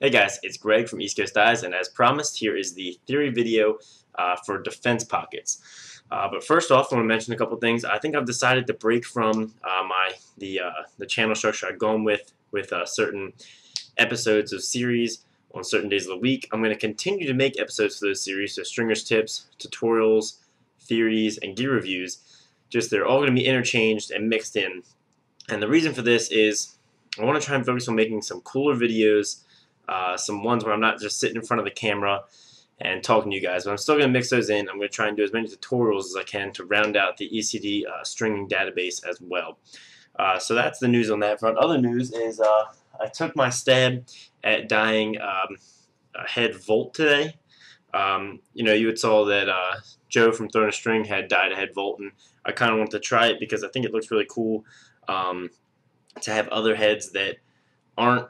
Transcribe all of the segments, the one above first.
Hey guys, it's Greg from East Coast Dies, and as promised, here is the theory video for defense pockets. But first off, I want to mention a couple things. I think I've decided to break from the channel structure I've gone with certain episodes of series on certain days of the week. I'm going to continue to make episodes for those series, so stringers tips, tutorials, theories, and gear reviews. Just they're all going to be interchanged and mixed in. And the reason for this is I want to try and focus on making some cooler videos. Some ones where I'm not just sitting in front of the camera and talking to you guys, but I'm still going to mix those in. I'm going to try and do as many tutorials as I can to round out the ECD stringing database as well. So that's the news on that front. Other news is I took my stab at dyeing a head volt today. You had saw that Joe from Throwing a String had dyed a head volt, and I kind of wanted to try it because I think it looks really cool to have other heads that aren't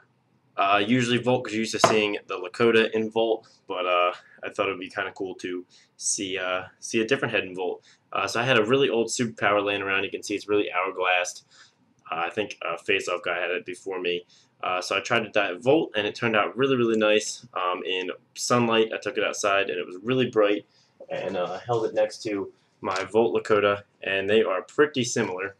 usually volt, because you're used to seeing the Lakota in volt, but I thought it would be kind of cool to see a different head in volt. So I had a really old Superpower laying around. You can see it's really hourglassed. I think Face Off guy had it before me. So I tried to dye it volt, and it turned out really, really nice. In sunlight, I took it outside, and it was really bright, and I held it next to my Volt Lakota, and they are pretty similar.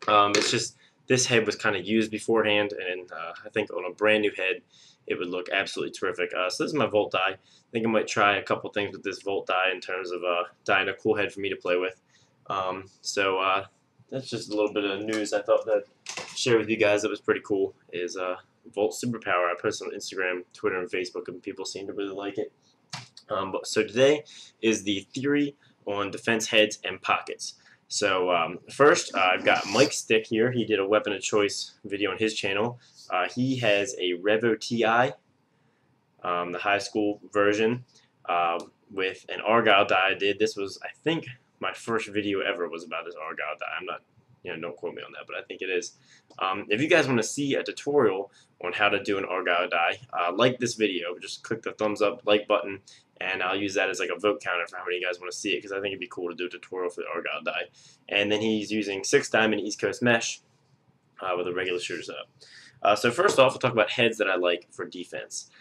It's just this head was kind of used beforehand, and I think on a brand new head it would look absolutely terrific. So this is my Volt dye. I think I might try a couple things with this Volt dye in terms of dyeing a cool head for me to play with. So that's just a little bit of news I thought that share with you guys that was pretty cool. Is Volt Superpower. I posted on Instagram, Twitter, and Facebook, and people seem to really like it. So today is the theory on defense heads and pockets. So first, I've got Mike's stick here. He did a weapon of choice video on his channel. He has a Revo TI, the high school version, with an Argyle die I did. This was, I think, my first video ever was about this Argyle die. I'm not, don't quote me on that, but I think it is. If you guys want to see a tutorial on how to do an Argyle die, like this video. Just click the thumbs up, like button, and I'll use that as like a vote counter for how many of you guys want to see it, because I think it'd be cool to do a tutorial for the Argyle die. And then he's using 6 diamond East Coast mesh with a regular shooter setup. So first off, we'll talk about heads that I like for defense.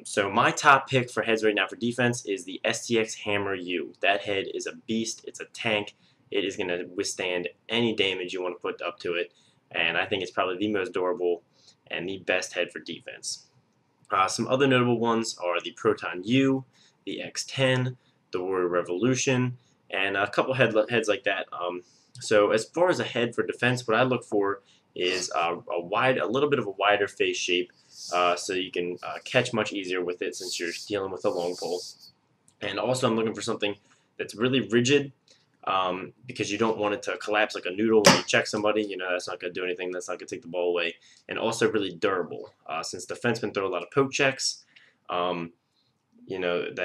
So my top pick for heads right now for defense is the STX Hammer U. That head is a beast. It's a tank. It is going to withstand any damage you want to put up to it, and I think it's probably the most durable and the best head for defense. Some other notable ones are the Proton U, the X10, the Warrior Revolution, and a couple heads like that. So as far as a head for defense, what I look for is a little bit of a wider face shape, so you can catch much easier with it since you're dealing with a long pole. And also I'm looking for something that's really rigid, because you don't want it to collapse like a noodle when you check somebody. That's not going to do anything. That's not going to take the ball away. And also really durable. Since defensemen throw a lot of poke checks, the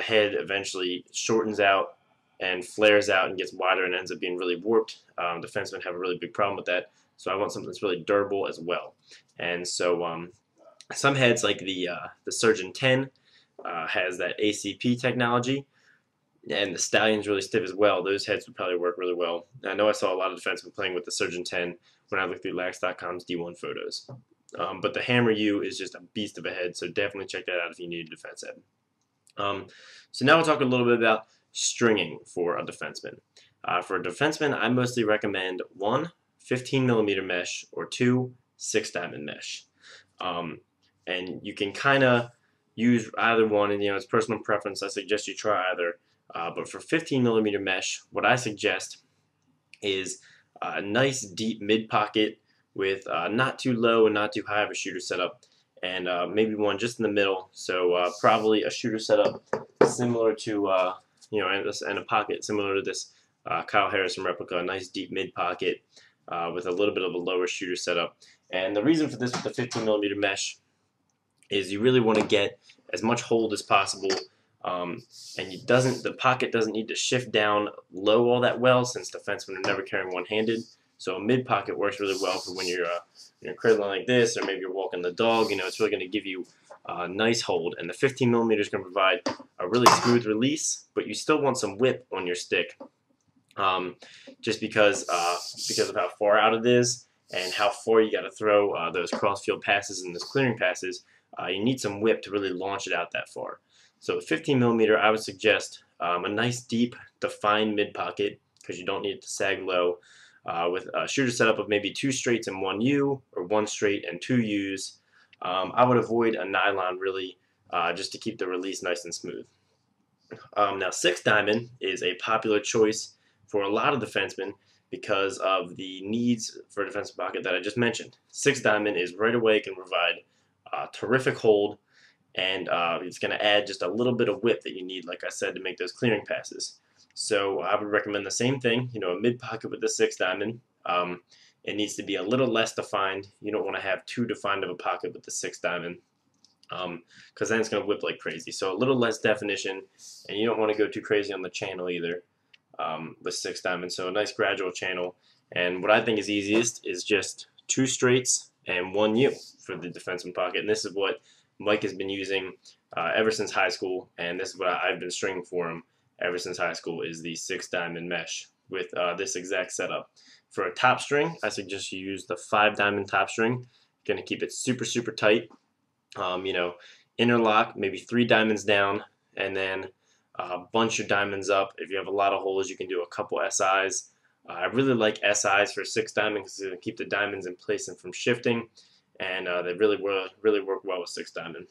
head eventually shortens out and flares out and gets wider and ends up being really warped. Defensemen have a really big problem with that. So I want something that's really durable as well. And so some heads, like the Surgeon 10, has that ACP technology. And the Stallion's really stiff as well. Those heads would probably work really well. I know I saw a lot of defensemen playing with the Surgeon 10 when I looked through Lax.com's D1 photos. But the Hammer U is just a beast of a head, so definitely check that out if you need a defense head. So now we'll talk a little bit about stringing for a defenseman. For a defenseman, I mostly recommend 1, 15mm mesh, or 2, 6 diamond mesh. And you can kind of use either one, and it's personal preference. I suggest you try either. But for 15mm mesh, what I suggest is a nice deep mid pocket with not too low and not too high of a shooter setup, and maybe one just in the middle. So probably a shooter setup similar to and a pocket similar to this Kyle Harrison replica, a nice deep mid pocket with a little bit of a lower shooter setup. And the reason for this with the 15mm mesh is you really want to get as much hold as possible. And the pocket doesn't need to shift down low all that well, since defensemen are never carrying one-handed. So a mid pocket works really well for when you're cradling like this, or maybe you're walking the dog. It's really going to give you a nice hold. And the 15mm is going to provide a really smooth release, but you still want some whip on your stick, just because of how far out it is and how far you got to throw those cross-field passes and those clearing passes. you need some whip to really launch it out that far. So 15mm, I would suggest a nice deep defined mid pocket, because you don't need it to sag low, with a shooter setup of maybe 2 straights and 1 U, or 1 straight and 2 U's. I would avoid a nylon really, just to keep the release nice and smooth. Now 6 diamond is a popular choice for a lot of defensemen because of the needs for a defensive pocket that I just mentioned. 6 diamond is right away can provide terrific hold, and it's going to add just a little bit of whip that you need, like I said, to make those clearing passes. So I would recommend the same thing, a mid pocket with the 6 diamond. It needs to be a little less defined. You don't want to have too defined of a pocket with the 6 diamond, because then it's going to whip like crazy. So a little less definition, and you don't want to go too crazy on the channel either with 6 diamond. So a nice gradual channel. And what I think is easiest is just 2 straights and 1 U for the Defenseman Pocket. And this is what Mike has been using ever since high school, and this is what I've been stringing for him ever since high school, is the 6 diamond mesh with this exact setup. For a top string, I suggest you use the 5 diamond top string. You're going to keep it super, super tight. Interlock, maybe 3 diamonds down, and then bunch your diamonds up. If you have a lot of holes, you can do a couple SIs. I really like SIs for 6 diamond because they keep the diamonds in place and from shifting, and they really work well with 6 diamond.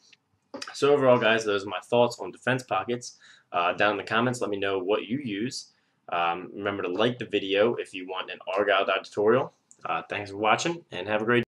So overall, guys, those are my thoughts on defense pockets. Down in the comments, let me know what you use. Remember to like the video if you want an Argyle dye tutorial. Thanks for watching, and have a great day.